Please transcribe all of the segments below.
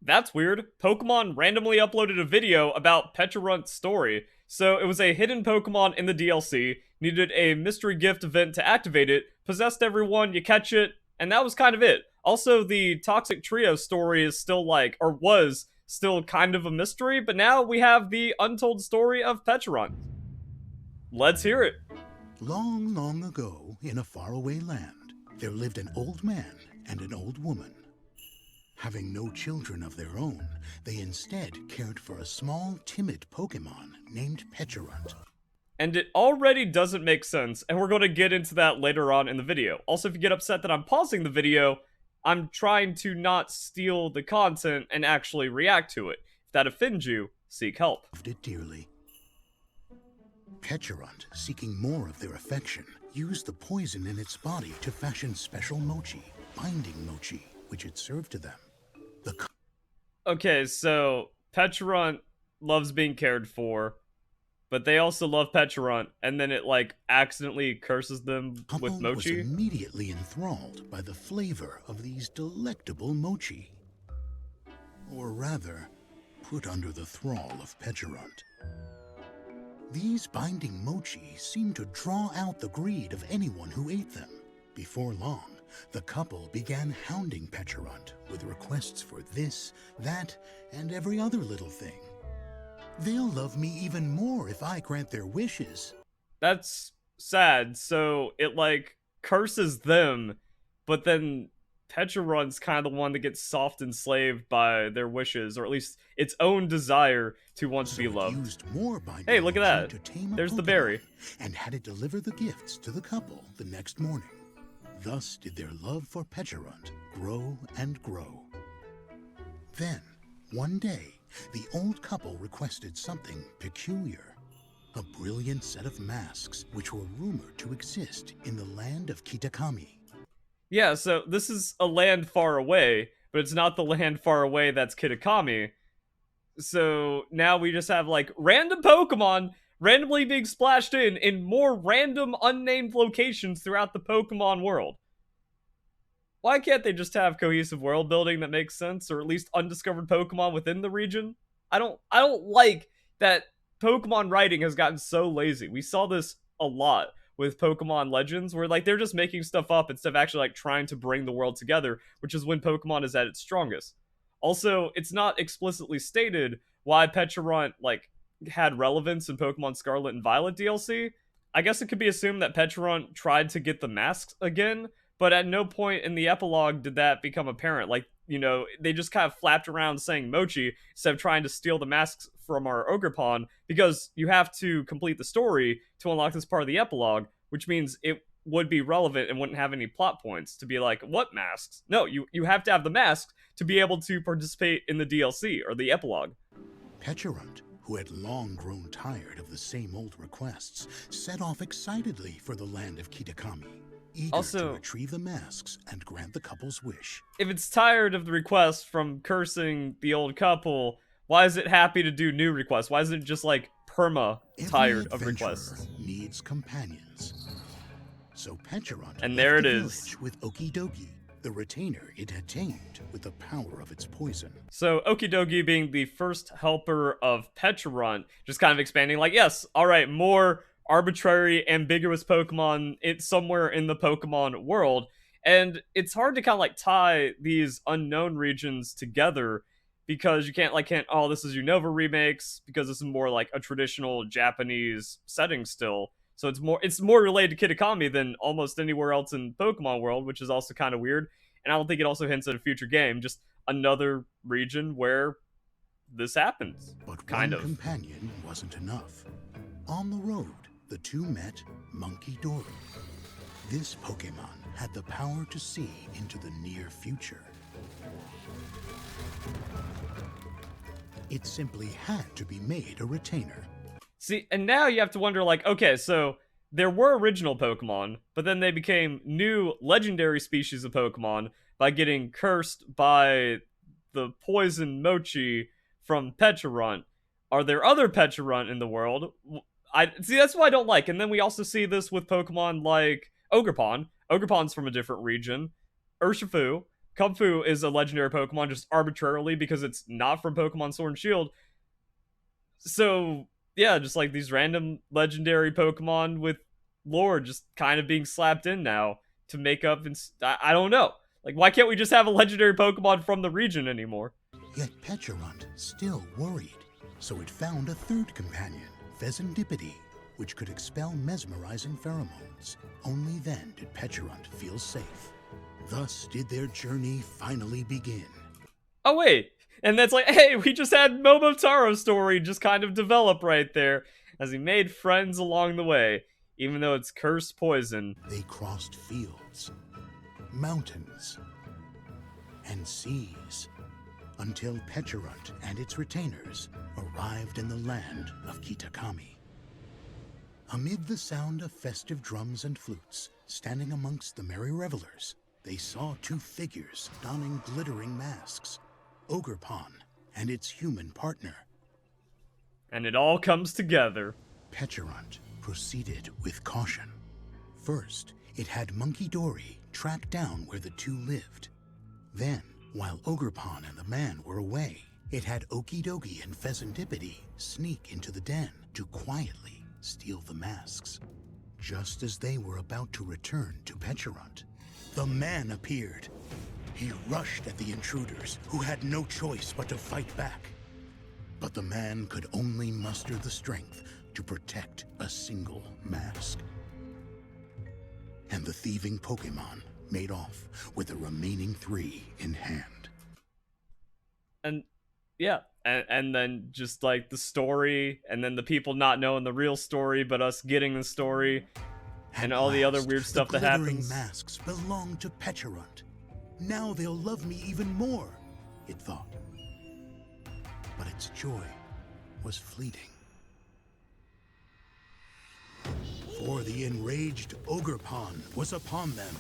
That's weird. Pokemon randomly uploaded a video about Pecharunt's story. So it was a hidden Pokemon in the DLC, needed a mystery gift event to activate it, possessed everyone, you catch it, and that was kind of it. Also, the Toxic Trio story is still like, or was still kind of a mystery, but now we have the untold story of Pecharunt. Let's hear it. Long, long ago, in a faraway land, there lived an old man and an old woman. Having no children of their own, they instead cared for a small, timid Pokemon named Pecharunt. And it already doesn't make sense, and we're going to get into that later on in the video. Also, if you get upset that I'm pausing the video, I'm trying to not steal the content and actually react to it. If that offends you, seek help. Loved it dearly. Pecharunt, seeking more of their affection, used the poison in its body to fashion special Mochi, binding Mochi, which it served to them. Okay, so Pecharunt loves being cared for, but they also love Pecharunt, and then it like accidentally curses them with Mochi. Was immediately enthralled by the flavor of these delectable Mochi. Or rather, put under the thrall of Pecharunt. These binding Mochi seemed to draw out the greed of anyone who ate them. Before long, the couple began hounding Pecharunt with requests for this, that, and every other little thing. They'll love me even more if I grant their wishes. That's sad. So it like curses them, but then Pecharunt's kind of the one that gets soft enslaved by their wishes, or at least its own desire to want to be loved. Hey, look at that. There's the berry. And had it deliver the gifts to the couple the next morning. Thus did their love for Pecharunt grow and grow. Then, one day, the old couple requested something peculiar. A brilliant set of masks which were rumored to exist in the land of Kitakami. Yeah, so this is a land far away, but it's not the land far away that's Kitakami. So now we just have like random Pokemon randomly being splashed in more random unnamed locations throughout the Pokemon world. Why can't they just have cohesive world building that makes sense, or at least undiscovered Pokemon within the region? I don't like that Pokemon writing has gotten so lazy. We saw this a lot with Pokemon Legends, where like they're just making stuff up instead of actually like trying to bring the world together, which is when Pokemon is at its strongest. Also, it's not explicitly stated why Pecharunt like had relevance in Pokemon Scarlet and Violet DLC. I guess it could be assumed that Pecharunt tried to get the masks again, but at no point in the epilogue did that become apparent. Like, you know, they just kind of flapped around saying Mochi instead of trying to steal the masks from our Ogerpon, because you have to complete the story to unlock this part of the epilogue, which means it would be relevant and wouldn't have any plot points to be like, what masks? No, you have to have the masks to be able to participate in the DLC or the epilogue. Pecharunt, who had long grown tired of the same old requests, set off excitedly for the land of Kitakami, eager to retrieve the masks and grant the couple's wish. If it's tired of the requests from cursing the old couple, why is it happy to do new requests? Why isn't it just like perma tired of requests? Needs companions. So Pecharunt and there it is with Okidogi, the retainer it had tamed with the power of its poison. So Okidogi being the first helper of Pecharunt, just kind of expanding like, yes, all right, more arbitrary, ambiguous Pokemon it's somewhere in the Pokemon world. And it's hard to kind of like tie these unknown regions together, because you can't oh, this is Unova remakes, because this is more like a traditional Japanese setting still. So it's more related to Kitakami than almost anywhere else in Pokemon world, which is also kind of weird. And I don't think it also hints at a future game, just another region where this happens. But one companion wasn't enough. On the road, the two met Monkey Dory. This Pokemon had the power to see into the near future. It simply had to be made a retainer. See, and now you have to wonder, like, okay, so there were original Pokemon, but then they became new legendary species of Pokemon by getting cursed by the poison Mochi from Pecharunt. Are there other Pecharunt in the world? See, that's what I don't like. And then we also see this with Pokemon like Ogerpon. Ogerpon's from a different region. Urshifu, Kung is a legendary Pokemon just arbitrarily because it's not from Pokemon Sword and Shield. So, yeah, just like these random legendary Pokemon with lore just kind of being slapped in now to make up. And I don't know. Like, why can't we just have a legendary Pokemon from the region anymore? Yet Pecharunt still worried, so it found a third companion, Pheasantipity, which could expel mesmerizing pheromones. Only then did Pecharunt feel safe. Thus did their journey finally begin. Oh, wait. And that's like, hey, we just had Momotaro's story just kind of develop right there, as he made friends along the way, even though it's cursed poison. They crossed fields, mountains, and seas, until Pecharunt and its retainers arrived in the land of Kitakami. Amid the sound of festive drums and flutes, standing amongst the merry revelers, they saw two figures donning glittering masks, Ogerpon and its human partner. And it all comes together. Pecharunt proceeded with caution. First, it had Monkey Dory track down where the two lived. Then, while Ogerpon and the man were away, it had Okidogi and Pheasantipity sneak into the den to quietly steal the masks. Just as they were about to return to Pecharunt, the man appeared. He rushed at the intruders, who had no choice but to fight back. But the man could only muster the strength to protect a single mask. And the thieving Pokemon made off with the remaining 3 in hand. And yeah, and then just like the story, and then the people not knowing the real story, but us getting the story, and all the other weird stuff that happens. The masks belong to Pecharunt. Now they'll love me even more, it thought. But its joy was fleeting. For the enraged Ogerpon was upon them.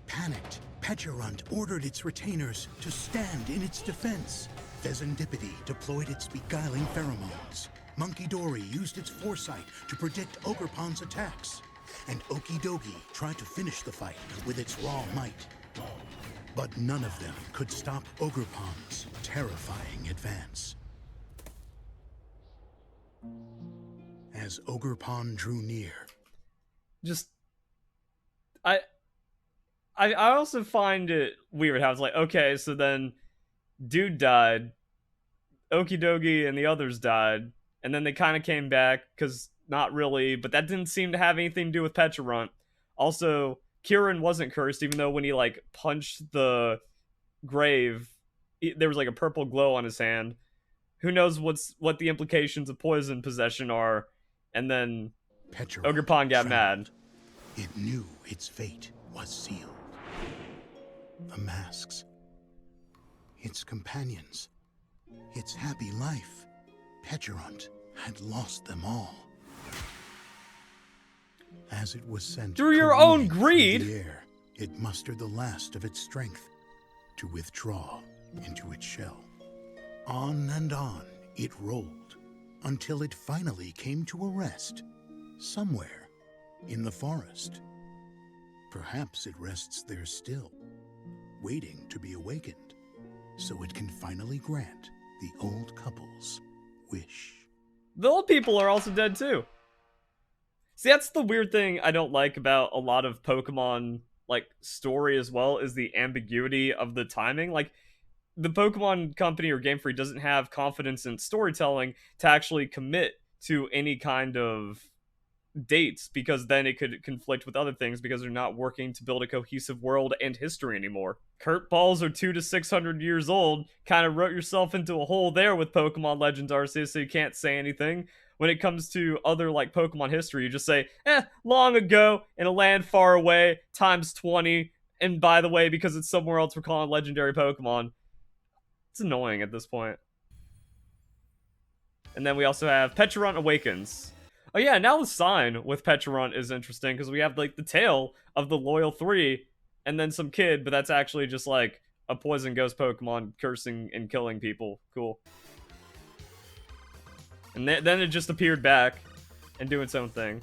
Panicked, Pecharunt ordered its retainers to stand in its defense. Pheasantipity deployed its beguiling pheromones. Monkey Dory used its foresight to predict Ogerpon's attacks. And Okidogi tried to finish the fight with its raw might. But none of them could stop Ogerpon's terrifying advance. As Ogerpon drew near, Just, I also find it weird how it's like, okay, so then dude died, Okidogi and the others died, and then they kind of came back, because not really, but that didn't seem to have anything to do with Pecharunt. Also, Kieran wasn't cursed, even though when he, like, punched the grave, there was, like, a purple glow on his hand. Who knows what the implications of poison possession are, and then Pecharunt Ogerpon got trembled. mad. It knew its fate was sealed. The masks, its companions, its happy life, Pecharunt had lost them all. As it was sent Through your own careening through greed? the air, it mustered the last of its strength to withdraw into its shell. On and on it rolled, until it finally came to a rest, somewhere in the forest. Perhaps it rests there still, waiting to be awakened, so it can finally grant the old couple's wish. The old people are also dead too. See, that's the weird thing I don't like about a lot of Pokemon, like, story as well, is the ambiguity of the timing. Like, the Pokemon Company or Game Freak doesn't have confidence in storytelling to actually commit to any kind of dates, because then it could conflict with other things because they're not working to build a cohesive world and history anymore. Kurt balls are 200 to 600 years old. Kind of wrote yourself into a hole there with Pokemon Legends Arceus, so you can't say anything. When it comes to other, like, Pokemon history, you just say, long ago, in a land far away, times 20, and by the way, because it's somewhere else, we're calling legendary Pokemon. It's annoying at this point. And then we also have Pecharunt Awakens. Oh yeah, now the sign with Pecharunt is interesting, because we have, like, the tale of the Loyal 3, and then some kid, but that's actually just, like, a poison ghost Pokemon cursing and killing people. Cool. And then it just appeared back and doing its own thing.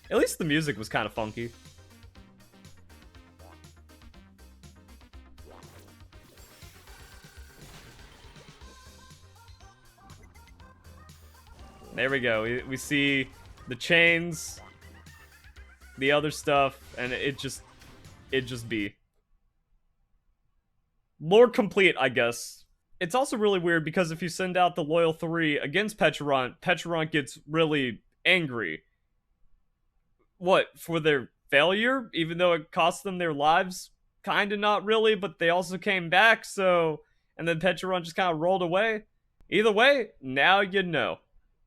At least the music was kind of funky. There we go. We see the chains, the other stuff, and it just be. Lore complete, I guess. It's also really weird because if you send out the Loyal 3 against Pecharunt, Pecharunt gets really angry. What, for their failure? Even though it cost them their lives? Kinda not really, but they also came back, so... And then Pecharunt just kind of rolled away. Either way, now you know.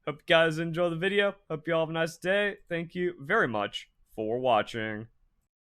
Hope you guys enjoy the video. Hope you all have a nice day. Thank you very much for watching.